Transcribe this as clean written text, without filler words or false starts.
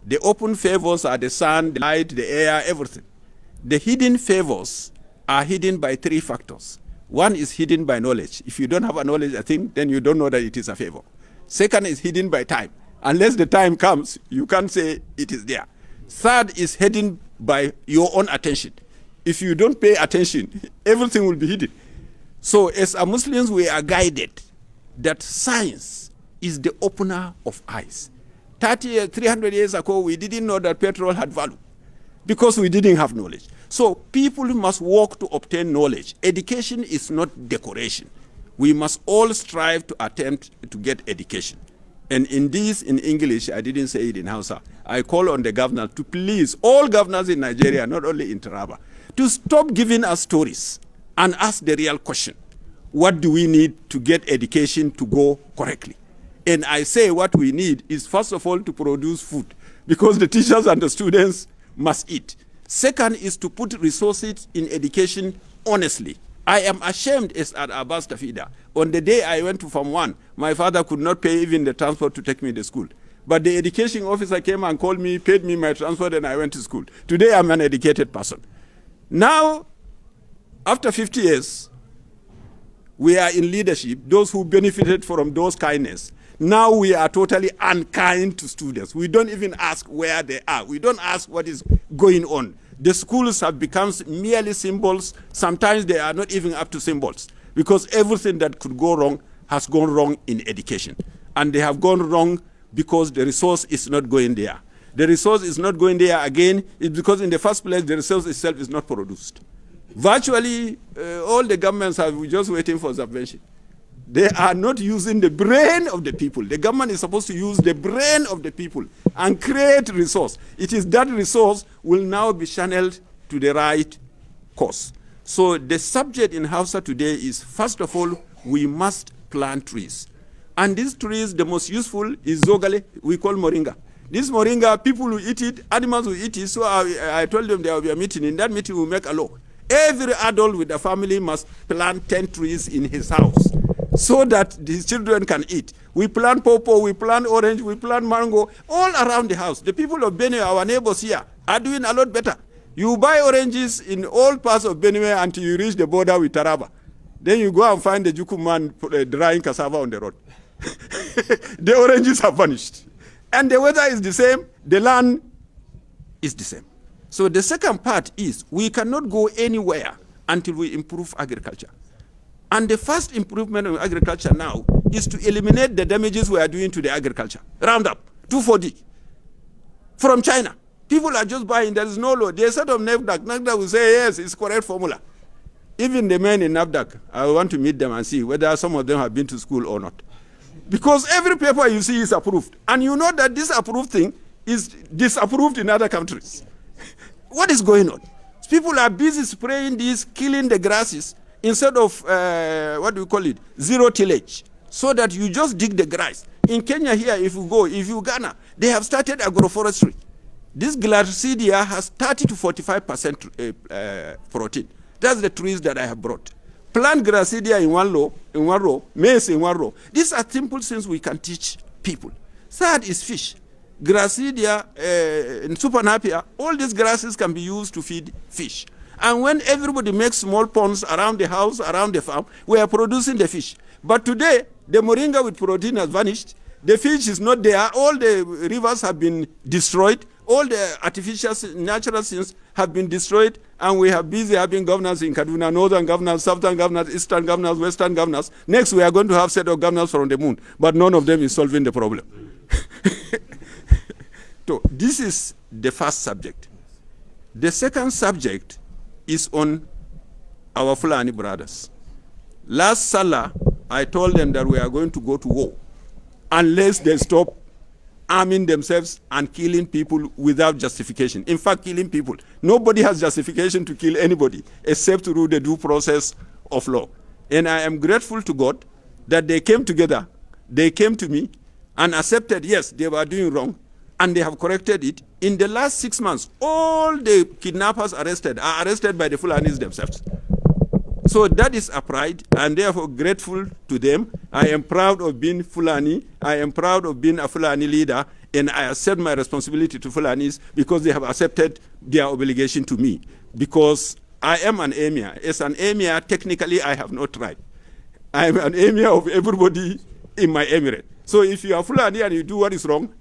The open favors are the sun, the light, the air, everything. The hidden favors are hidden by 3 factors. One is hidden by knowledge. If you don't have a knowledge, I think, then you don't know that it is a favor. Second is hidden by time. Unless the time comes, you can't say it is there. Third is hidden by your own attention. If you don't pay attention, everything will be hidden. So as a Muslims, we are guided that science is the opener of eyes. 300 years ago, we didn't know that petrol had value because we didn't have knowledge. So people must work to obtain knowledge. Education is not decoration. We must all strive to attempt to get education. And in this, in English, I didn't say it in Hausa, I call on the governor to please, all governors in Nigeria, not only in Taraba, to stop giving us stories and ask the real question. What do we need to get education to go correctly? And I say what we need is, first of all, to produce food, because the teachers and the students must eat. Second is to put resources in education honestly. I am ashamed as an Abbas Tafida. On the day I went to Form 1, my father could not pay even the transport to take me to school. But the education officer came and called me, paid me my transport, and I went to school. Today I'm an educated person. Now, after 50 years, we are in leadership, those who benefited from those kindness. Now we are totally unkind to students. We don't even ask where they are. We don't ask what is going on. The schools have become merely symbols. Sometimes they are not even up to symbols, because everything that could go wrong has gone wrong in education. And they have gone wrong because the resource is not going there. The resource is not going there again is because in the first place the resource itself is not produced. Virtually all the governments are just waiting for subvention. They are not using the brain of the people. The government is supposed to use the brain of the people and create resource. It is that resource will now be channeled to the right course. So the subject in Hausa today is, first of all, we must plant trees. And these trees, the most useful is zogale, we call moringa. This moringa, people will eat it, animals will eat it. So I told them there will be a meeting. In that meeting, we'll make a law. Every adult with a family must plant 10 trees in his house, so that his children can eat. We plant pawpaw, we plant orange, we plant mango, all around the house. The people of Benue, our neighbors here, are doing a lot better. You buy oranges in all parts of Benue until you reach the border with Taraba. Then you go and find the Juku man drying cassava on the road. The oranges have vanished. And the weather is the same, the land is the same. So the second part is, we cannot go anywhere until we improve agriculture. And the first improvement in agriculture now is to eliminate the damages we are doing to the agriculture. Roundup, 2,4-D, from China. People are just buying, there is no law. They set up NAFDAC. NAFDAC will say, yes, it's correct formula. Even the men in NAFDAC, I want to meet them and see whether some of them have been to school or not. Because every paper you see is approved. And you know that this approved thing is disapproved in other countries. What is going on? People are busy spraying this, killing the grasses, instead of, what do you call it, zero tillage, so that you just dig the grass. In Kenya here, if you Ghana, they have started agroforestry. This Glacida has 30 to 45% protein. That's the trees that I have brought. Plant Glacida in one row, maize in one row. These are simple things we can teach people. Third is fish. Glacida, in Supernapia, all these grasses can be used to feed fish. And when everybody makes small ponds around the house, around the farm, we are producing the fish. But today, the moringa with protein has vanished. The fish is not there. All the rivers have been destroyed. All the artificial, natural things have been destroyed. And we have busy having governors in Kaduna, northern governors, southern governors, eastern governors, western governors. Next, we are going to have set of governors from the moon. But none of them is solving the problem. So this is the first subject. The second subject is on our Fulani brothers. Last Salah, I told them that we are going to go to war unless they stop arming themselves and killing people without justification. In fact, killing people. Nobody has justification to kill anybody except through the due process of law. And I am grateful to God that they came together, they came to me and accepted, yes, they were doing wrong, and they have corrected it. In the last 6 months, all the kidnappers arrested are arrested by the Fulanis themselves. So that is a pride, and therefore grateful to them. I am proud of being Fulani. I am proud of being a Fulani leader, and I accept my responsibility to Fulanis because they have accepted their obligation to me. Because I am an emir. As an emir, technically I have no tribe. I am an emir of everybody in my emirate. So if you are Fulani and you do what is wrong,